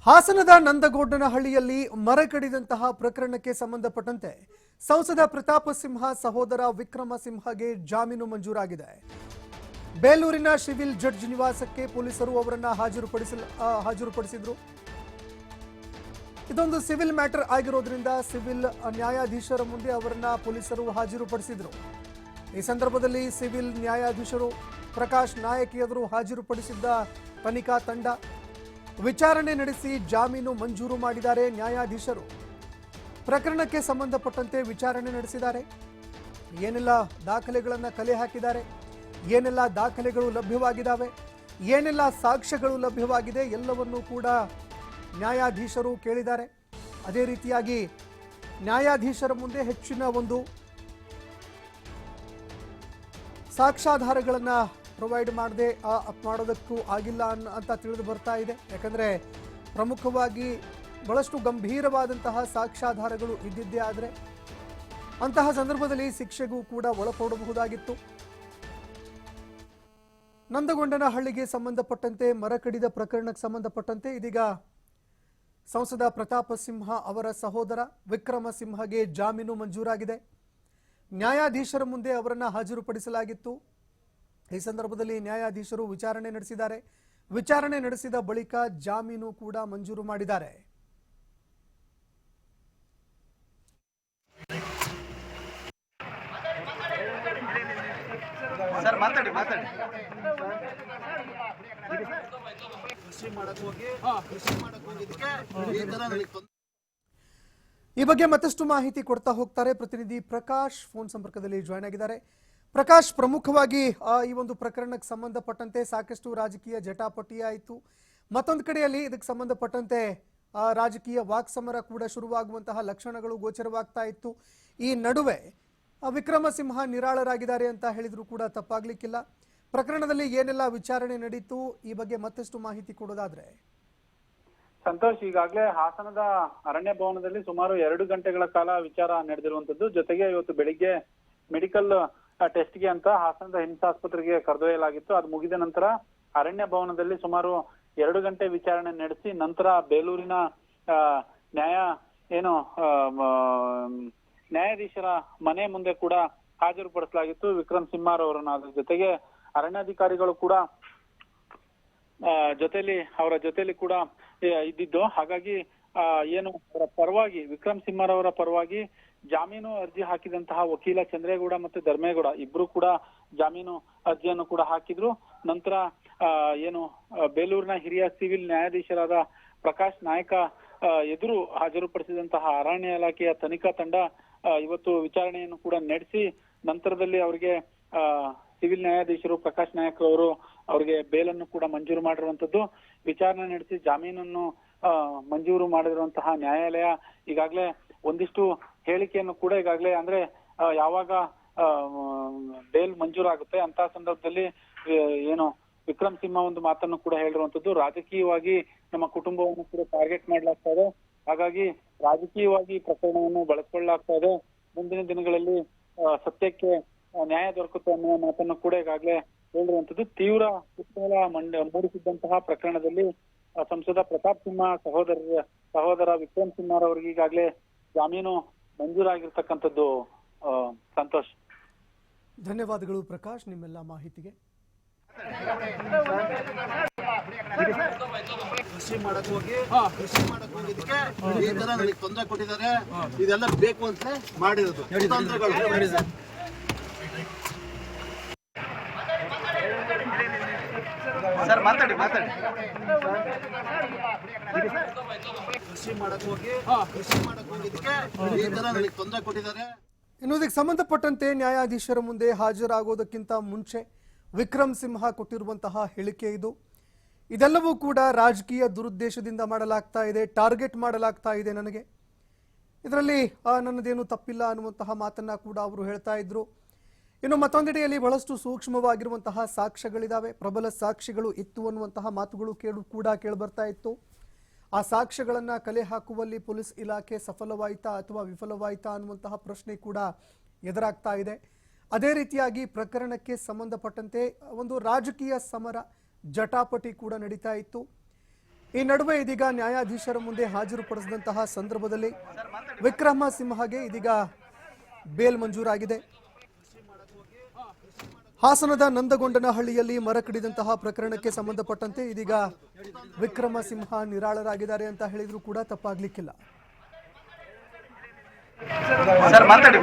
ಹಾಸನದ ನಂದಗೋಡನಹಳ್ಳಿಯಲ್ಲಿ ಮರ ಕಡಿದಂತಹ ಪ್ರಕರಣಕ್ಕೆ ಸಂಬಂಧಪಟ್ಟಂತೆ ಸಂಸದ ಪ್ರತಾಪ ಸಿಂಹ ಸಹೋದರ ವಿಕ್ರಮ ಸಿಂಹಗೆ ಜಾಮೀನು ಮಂಜೂರಾಗಿದೆ. ಬೇಲೂರಿನ ಸಿವಿಲ್ ಜಡ್ಜ್ ನಿವಾಸಕ್ಕೆ ಪೊಲೀಸರು ಅವರನ್ನು ಹಾಜರುಪಡಿಸಿದ್ರು. ಇದೊಂದು ಸಿವಿಲ್ ಮ್ಯಾಟರ್ ಆಗಿರೋದ್ರಿಂದ ಸಿವಿಲ್ ನ್ಯಾಯಾಧೀಶರ ಮುಂದೆ ಅವರನ್ನು ಪೊಲೀಸರು ಹಾಜರುಪಡಿಸಿದ್ರು. ಈ ಸಂದರ್ಭದಲ್ಲಿ ಸಿವಿಲ್ ನ್ಯಾಯಾಧೀಶರು ಪ್ರಕಾಶ್ ನಾಯಕ್ ಎದುರು ಹಾಜರುಪಡಿಸಿದ್ದ ತನಿಖಾ ತಂಡ ವಿಚಾರಣೆ ನಡೆಸಿ ಜಾಮೀನು ಮಂಜೂರು ಮಾಡಿದ್ದಾರೆ. ನ್ಯಾಯಾಧೀಶರು ಪ್ರಕರಣಕ್ಕೆ ಸಂಬಂಧಪಟ್ಟಂತೆ ವಿಚಾರಣೆ ನಡೆಸಿದ್ದಾರೆ. ಏನೆಲ್ಲ ದಾಖಲೆಗಳನ್ನು ಕಲೆ ಹಾಕಿದ್ದಾರೆ, ಏನೆಲ್ಲ ದಾಖಲೆಗಳು ಲಭ್ಯವಾಗಿದ್ದಾವೆ, ಏನೆಲ್ಲ ಸಾಕ್ಷ್ಯಗಳು ಲಭ್ಯವಾಗಿದೆ ಎಲ್ಲವನ್ನೂ ಕೂಡ ನ್ಯಾಯಾಧೀಶರು ಕೇಳಿದ್ದಾರೆ. ಅದೇ ರೀತಿಯಾಗಿ ನ್ಯಾಯಾಧೀಶರ ಮುಂದೆ ಹೆಚ್ಚಿನ ಒಂದು ಸಾಕ್ಷ್ಯಾಧಾರಗಳನ್ನು ಪ್ರೊವೈಡ್ ಮಾಡೋದಕ್ಕೂ ಆಗಿಲ್ಲ ಅಂತ ತಿಳಿದು ಬರ್ತಾ ಇದೆ. ಯಾಕಂದರೆ ಪ್ರಮುಖವಾಗಿ ಬಹಳಷ್ಟು ಗಂಭೀರವಾದಂತಹ ಸಾಕ್ಷ್ಯಾಧಾರಗಳು ಇದ್ದಿದ್ದೇ ಆದರೆ ಅಂತಹ ಸಂದರ್ಭದಲ್ಲಿ ಶಿಕ್ಷೆಗೂ ಕೂಡ ಒಳಪಡಬಹುದಾಗಿತ್ತು. ನಂದಗೊಂಡನಹಳ್ಳಿಗೆ ಸಂಬಂಧಪಟ್ಟಂತೆ ಮರ ಕಡಿದ ಪ್ರಕರಣಕ್ಕೆ ಸಂಬಂಧಪಟ್ಟಂತೆ ಇದೀಗ ಸಂಸದ ಪ್ರತಾಪ ಸಿಂಹ ಅವರ ಸಹೋದರ ವಿಕ್ರಮ ಸಿಂಹಗೆ ಜಾಮೀನು ಮಂಜೂರಾಗಿದೆ. ನ್ಯಾಯಾಧೀಶರ ಮುಂದೆ ಅವರನ್ನು ಹಾಜರುಪಡಿಸಲಾಗಿತ್ತು. ಈ ಸಂದರ್ಭದಲ್ಲಿ ನ್ಯಾಯಾಧೀಶರು ವಿಚಾರಣೆ ನಡೆಸಿದ್ದಾರೆ. ವಿಚಾರಣೆ ನಡೆಸಿದ ಬಳಿಕ ಜಾಮೀನು ಕೂಡ ಮಂಜೂರು ಮಾಡಿದ್ದಾರೆ. ಈ ಬಗ್ಗೆ ಮತ್ತಷ್ಟು ಮಾಹಿತಿ ಕೊಡ್ತಾ ಹೋಗ್ತಾರೆ ಪ್ರತಿನಿಧಿ ಪ್ರಕಾಶ್ ಫೋನ್ ಸಂಪರ್ಕದಲ್ಲಿ ಜಾಯ್ನ್ ಆಗಿದ್ದಾರೆ. ಪ್ರಕಾಶ್, ಪ್ರಮುಖವಾಗಿ ಈ ಒಂದು ಪ್ರಕರಣಕ್ಕೆ ಸಂಬಂಧಪಟ್ಟಂತೆ ಸಾಕಷ್ಟು ರಾಜಕೀಯ ಜಟಾಪಟಿ ಆಯಿತು. ಮತ್ತೊಂದು ಕಡೆಯಲ್ಲಿ ಇದಕ್ಕೆ ಸಂಬಂಧಪಟ್ಟಂತೆ ರಾಜಕೀಯ ವಾಕ್ಸಮರ ಕೂಡ ಶುರುವಾಗುವಂತಹ ಲಕ್ಷಣಗಳು ಗೋಚರವಾಗ್ತಾ ಇತ್ತು. ಈ ನಡುವೆ ವಿಕ್ರಮ ಸಿಂಹ ನಿರಾಳರಾಗಿದ್ದಾರೆ ಅಂತ ಹೇಳಿದ್ರು ಕೂಡ ತಪ್ಪಾಗ್ಲಿಕ್ಕಿಲ್ಲ. ಪ್ರಕರಣದಲ್ಲಿ ಏನೆಲ್ಲ ವಿಚಾರಣೆ ನಡೀತು, ಈ ಬಗ್ಗೆ ಮತ್ತಷ್ಟು ಮಾಹಿತಿ ಕೊಡೋದಾದ್ರೆ. ಸಂತೋಷ್, ಈಗಾಗಲೇ ಹಾಸನದ ಅರಣ್ಯ ಭವನದಲ್ಲಿ ಸುಮಾರು 2 ಗಂಟೆಗಳ ಕಾಲ ವಿಚಾರ ನಡೆದಿರುವಂತದ್ದು. ಜೊತೆಗೆ ಇವತ್ತು ಬೆಳಿಗ್ಗೆ ಮೆಡಿಕಲ್ ಟೆಸ್ಟ್ಗೆ ಅಂತ ಹಾಸನದ ಹಿಮ್ಸ್ ಆಸ್ಪತ್ರೆಗೆ ಕರೆದೊಯ್ಯಲಾಗಿತ್ತು. ಅದು ಮುಗಿದ ನಂತರ ಅರಣ್ಯ ಭವನದಲ್ಲಿ ಸುಮಾರು 2 ಗಂಟೆ ವಿಚಾರಣೆ ನಡೆಸಿ ನಂತರ ಬೇಲೂರಿನ ನ್ಯಾಯಾಧೀಶರ ಮನೆ ಮುಂದೆ ಕೂಡ ಹಾಜರುಪಡಿಸಲಾಗಿತ್ತು ವಿಕ್ರಮ್ ಸಿಂಹರವರನ್ನು. ಅದ್ರ ಜೊತೆಗೆ ಅರಣ್ಯಾಧಿಕಾರಿಗಳು ಕೂಡ ಅವರ ಜೊತೆಲಿ ಕೂಡ ಇದ್ದಿದ್ದು. ಹಾಗಾಗಿ ಅವರ ಪರವಾಗಿ ವಿಕ್ರಮ್ ಸಿಂಹರವರ ಪರವಾಗಿ ಜಾಮೀನು ಅರ್ಜಿ ಹಾಕಿದಂತಹ ವಕೀಲ ಚಂದ್ರೇಗೌಡ ಮತ್ತು ಧರ್ಮೇಗೌಡ ಇಬ್ರು ಕೂಡ ಜಾಮೀನು ಅರ್ಜಿಯನ್ನು ಕೂಡ ಹಾಕಿದ್ರು. ನಂತರ ಬೇಲೂರಿನ ಹಿರಿಯ ಸಿವಿಲ್ ನ್ಯಾಯಾಧೀಶರಾದ ಪ್ರಕಾಶ್ ನಾಯಕ ಎದುರು ಹಾಜರುಪಡಿಸಿದಂತಹ ಅರಣ್ಯ ಇಲಾಖೆಯ ತನಿಖಾ ತಂಡ ಇವತ್ತು ವಿಚಾರಣೆಯನ್ನು ಕೂಡ ನಡೆಸಿ ನಂತರದಲ್ಲಿ ಅವರಿಗೆ ಸಿವಿಲ್ ನ್ಯಾಯಾಧೀಶರು ಪ್ರಕಾಶ್ ನಾಯಕ್ ಅವರು ಅವರಿಗೆ ಬೇಲನ್ನು ಕೂಡ ಮಂಜೂರು ಮಾಡಿರುವಂತದ್ದು. ವಿಚಾರಣೆ ನಡೆಸಿ ಜಾಮೀನನ್ನು ಮಂಜೂರು ಮಾಡಿರುವಂತಹ ನ್ಯಾಯಾಲಯ ಈಗಾಗಲೇ ಒಂದಿಷ್ಟು ಹೇಳಿಕೆಯನ್ನು ಕೂಡ ಈಗಾಗಲೇ ಅಂದ್ರೆ ಯಾವಾಗ ಬೇಲ್ ಮಂಜೂರಾಗುತ್ತೆ ಅಂತ ಸಂದರ್ಭದಲ್ಲಿ ವಿಕ್ರಮ್ ಸಿಂಹ ಒಂದು ಮಾತನ್ನು ಕೂಡ ಹೇಳಿರುವಂತದ್ದು. ರಾಜಕೀಯವಾಗಿ ನಮ್ಮ ಕುಟುಂಬವನ್ನು ಕೂಡ ಟಾರ್ಗೆಟ್ ಮಾಡ್ಲಾಗ್ತಾ ಇದೆ, ಹಾಗಾಗಿ ರಾಜಕೀಯವಾಗಿ ಪ್ರಕರಣವನ್ನು ಬಳಸಿಕೊಳ್ಳಲಾಗ್ತಾ ಇದೆ. ಮುಂದಿನ ದಿನಗಳಲ್ಲಿ ಸತ್ಯಕ್ಕೆ ನ್ಯಾಯ ದೊರಕುತ್ತೆ ಅನ್ನುವ ಮಾತನ್ನು ಕೂಡ ಈಗಾಗಲೇ ಹೇಳಿರುವಂತದ್ದು. ತೀವ್ರ ಕುತೂಹಲ ಮೂಡಿಸಿದ್ದಂತಹ ಪ್ರಕರಣದಲ್ಲಿ ಸಂಸದ ಪ್ರತಾಪ್ ಸಿಂಹ ಸಹೋದರ ವಿಕ್ರಮ್ ಸಿಂಹರವರಿಗೆ ಈಗಾಗಲೇ ಜಾಮೀನು ಮಂಜೂರಾಗಿರ್ತಕ್ಕಂಥದ್ದು. ಸಂತೋಷ್, ಧನ್ಯವಾದಗಳು ಪ್ರಕಾಶ್ ನಿಮ್ಮೆಲ್ಲ ಮಾಹಿತಿಗೆ. ಕೃಷಿ ಮಾಡಕ್ ಹೋಗಿದ್ದಕ್ಕೆ ಈ ತರ ನನಗೆ ತೊಂದರೆ ಕೊಟ್ಟಿದ್ದಾರೆ. ಇದೆಲ್ಲ ಬೇಕು ಅಂತ ಮಾಡಿರೋದು ಸರ್ ಮಾತಾಡಿ. ಕೃಷಿ ಮಾಡಕ್ ಹೋಗಿದ್ದಕ್ಕೆ ಈ ತರ ನನಗೆ ತೊಂದರೆ ಕೊಟ್ಟಿದ್ದಾರೆ. ಇನ್ನು ಇದಕ್ಕೆ ಸಂಬಂಧಪಟ್ಟಂತೆ ನ್ಯಾಯಾಧೀಶರ ಮುಂದೆ ಹಾಜರಾಗೋದಕ್ಕಿಂತ ಮುಂಚೆ ವಿಕ್ರಮ್ ಸಿಂಹ ಕೊಟ್ಟಿರುವಂತಹ ಹೇಳಿಕೆ ಇದು. ಇದೆಲ್ಲವೂ ಕೂಡ ರಾಜಕೀಯ ದುರುದ್ದೇಶದಿಂದ ಮಾಡಲಾಗ್ತಾ ಇದೆ, ಟಾರ್ಗೆಟ್ ಮಾಡಲಾಗ್ತಾ ಇದೆ ನನಗೆ, ಇದರಲ್ಲಿ ನನ್ನದೇನು ತಪ್ಪಿಲ್ಲ ಅನ್ನುವಂತಹ ಮಾತನ್ನ ಕೂಡ ಅವರು ಹೇಳ್ತಾ ಇದ್ರು. ಇನ್ನು ಮತ್ತೊಂದೆಡೆಯಲ್ಲಿ ಬಹಳಷ್ಟು ಸೂಕ್ಷ್ಮವಾಗಿರುವಂತಹ ಸಾಕ್ಷ್ಯಗಳಿದಾವೆ, ಪ್ರಬಲ ಸಾಕ್ಷಿಗಳು ಇತ್ತು ಅನ್ನುವಂತಹ ಮಾತುಗಳು ಕೂಡ ಕೇಳಿಬರ್ತಾ ಇತ್ತು. ಆ ಸಾಕ್ಷ್ಯಗಳನ್ನ ಕಲೆ ಹಾಕುವಲ್ಲಿ ಪೊಲೀಸ್ ಇಲಾಖೆ ಸಫಲವಾಯಿತಾ ಅಥವಾ ವಿಫಲವಾಯಿತಾ ಅನ್ನುವಂತಹ ಪ್ರಶ್ನೆ ಕೂಡ ಎದುರಾಗ್ತಾ ಇದೆ. ಅದೇ ರೀತಿಯಾಗಿ ಪ್ರಕರಣಕ್ಕೆ ಸಂಬಂಧಪಟ್ಟಂತೆ ಒಂದು ರಾಜಕೀಯ ಸಮರ ಜಟಾಪಟಿ ಕೂಡ ನಡೀತಾ ಇತ್ತು. ಈ ನಡುವೆ ಇದೀಗ ನ್ಯಾಯಾಧೀಶರ ಮುಂದೆ ಹಾಜರುಪಡಿಸಿದಂತಹ ಸಂದರ್ಭದಲ್ಲಿ ವಿಕ್ರಮ ಸಿಂಹಗೆ ಇದೀಗ ಬೇಲ್ ಮಂಜೂರಾಗಿದೆ. ಹಾಸನದ ನಂದಗೊಂಡನಹಳ್ಳಿಯಲ್ಲಿ ಮರ ಕಡಿದಂತಹ ಪ್ರಕರಣಕ್ಕೆ ಸಂಬಂಧಪಟ್ಟಂತೆ ಇದೀಗ ವಿಕ್ರಮ ಸಿಂಹ ನಿರಾಳರಾಗಿದ್ದಾರೆ ಅಂತ ಹೇಳಿದ್ರು ಕೂಡ ತಪ್ಪಾಗ್ಲಿಕ್ಕಿಲ್ಲ. ಸರ್ ಮಾತಾಡಿ